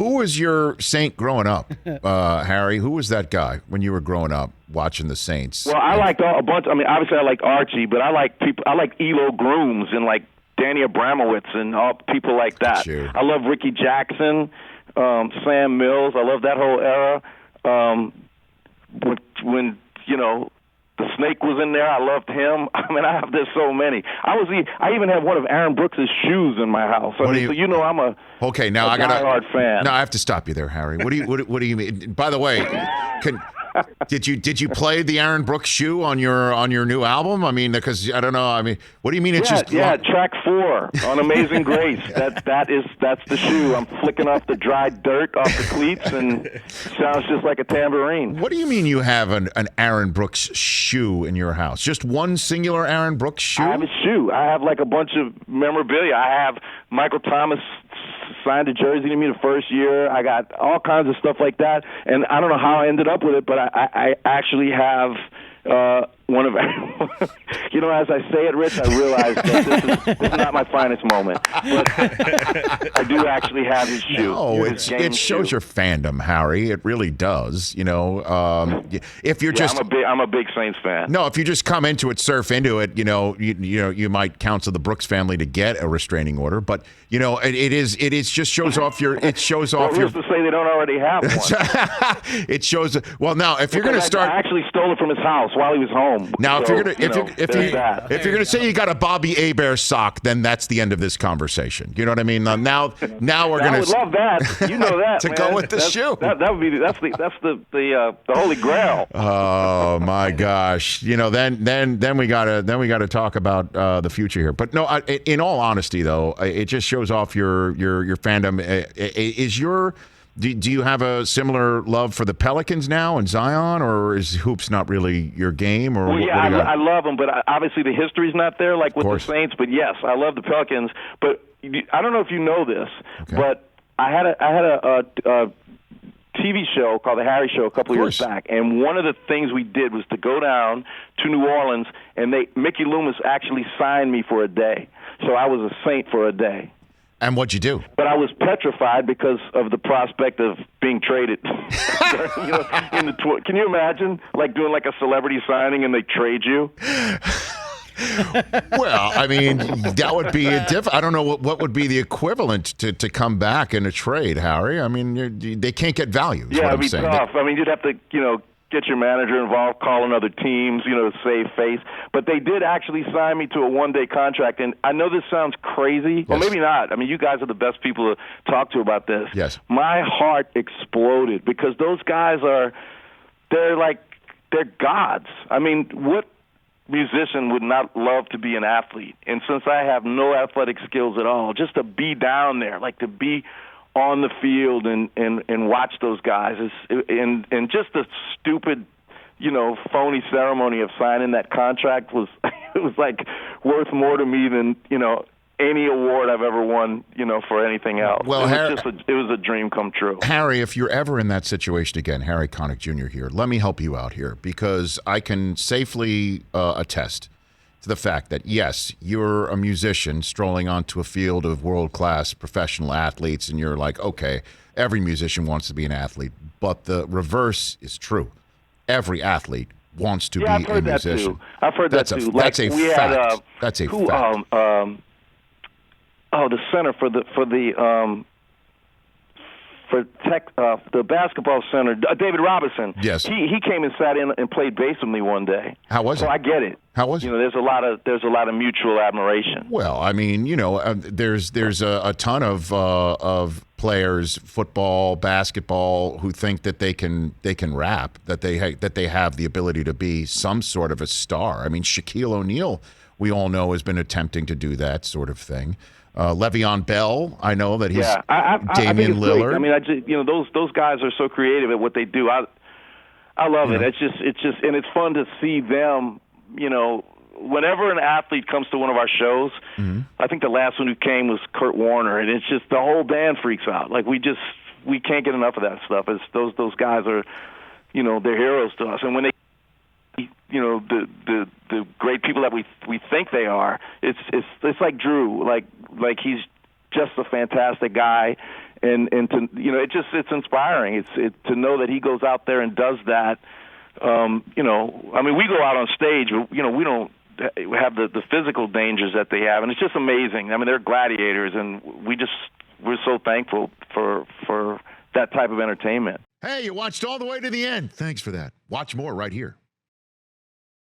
Who was your Saint growing up, Harry? Who was that guy when you were growing up watching the Saints? Well, I liked a bunch. I mean, obviously I like Archie, but I like people. I like Elo Grooms and like Danny Abramowitz and all people like that. Sure. I love Ricky Jackson, Sam Mills. I love that whole era. When the Snake was in there, I loved him. I mean, there's so many. I even have one of Aaron Brooks' shoes in my house. So I'm a diehard fan. No, I have to stop you there, Harry. What do you mean? By the way, did you play the Aaron Brooks shoe on your new album? I mean, because I don't know. I mean, what do you mean? It's track 4 on Amazing Grace. That's the shoe. I'm flicking off the dry dirt off the cleats, and it sounds just like a tambourine. What do you mean you have an Aaron Brooks shoe in your house? Just one singular Aaron Brooks shoe? I have a shoe. I have like a bunch of memorabilia. I have Michael Thomas signed a jersey to me the first year. I got all kinds of stuff like that, and I don't know how I ended up with it, but I actually have one of as I say it, Rich, I realize that this is not my finest moment, but I do actually have his shoe. No, it shows your fandom, Harry. It really does. If you're I'm a big Saints fan. No, if you just come into it, surf into it, you might counsel the Brooks family to get a restraining order, but it just shows off your. It shows off your. Who's to say they don't already have one? It shows. Well, now if you're going to start, I actually stole it from his house while he was home. Now, if you're gonna say you got a Bobby Hebert sock, then that's the end of this conversation. You know what I mean? Now we're gonna. I would love that. You know that to man. Go with the shoe. That would be that's the holy grail. Oh my gosh! Then we gotta talk about the future here. But no, in all honesty, though, it just shows off your fandom. Do you have a similar love for the Pelicans now and Zion, or is hoops not really your game? Or I love them, but obviously the history's not there like with the Saints. But yes, I love the Pelicans. But I don't know if you know this, but I had a TV show called The Harry Show a couple of years back, and one of the things we did was to go down to New Orleans, and Mickey Loomis actually signed me for a day. So I was a Saint for a day. And what'd you do? But I was petrified because of the prospect of being traded. Can you imagine, like doing like a celebrity signing and they trade you? Well, I mean, that would be I don't know what would be the equivalent to come back in a trade, Harry. I mean, they can't get value. Yeah, it'd be tough. I mean, you'd have to, get your manager involved, calling other teams, to save face. But they did actually sign me to a one-day contract. And I know this sounds crazy, or maybe not. I mean, you guys are the best people to talk to about this. Yes. My heart exploded because those guys they're gods. I mean, what musician would not love to be an athlete? And since I have no athletic skills at all, just to be down there, like to be on the field and watch those guys and just the stupid, phony ceremony of signing that contract was like worth more to me than, any award I've ever won, for anything else. Well, it was a dream come true. Harry, if you're ever in that situation again, Harry Connick Jr. here, let me help you out here because I can safely attest to the fact that, yes, you're a musician strolling onto a field of world-class professional athletes, and you're like, okay, every musician wants to be an athlete, but the reverse is true. Every athlete wants to be a musician. I've heard that too. That's a fact. That's a fact. The center for the basketball center, David Robinson. Yes, he came and sat in and played bass with me one day. How was it? So I get it. How was it? There's a lot of mutual admiration. Well, I mean, there's a ton of players, football, basketball, who think that they can rap, that they have the ability to be some sort of a star. I mean, Shaquille O'Neal, we all know, has been attempting to do that sort of thing. Le'Veon Bell, I know that he's Damian Lillard. I mean, those guys are so creative at what they do. I love it. It's just, and it's fun to see them. Whenever an athlete comes to one of our shows, I think the last one who came was Kurt Warner, and it's just the whole band freaks out. Like we can't get enough of that stuff. It's those guys are, they're heroes to us, and when they. The great people that we think they are. It's like Drew, like he's just a fantastic guy, and to it's inspiring. It's to know that he goes out there and does that. We go out on stage, but we don't have the physical dangers that they have, and it's just amazing. I mean, they're gladiators, and we're so thankful for that type of entertainment. Hey, you watched all the way to the end. Thanks for that. Watch more right here.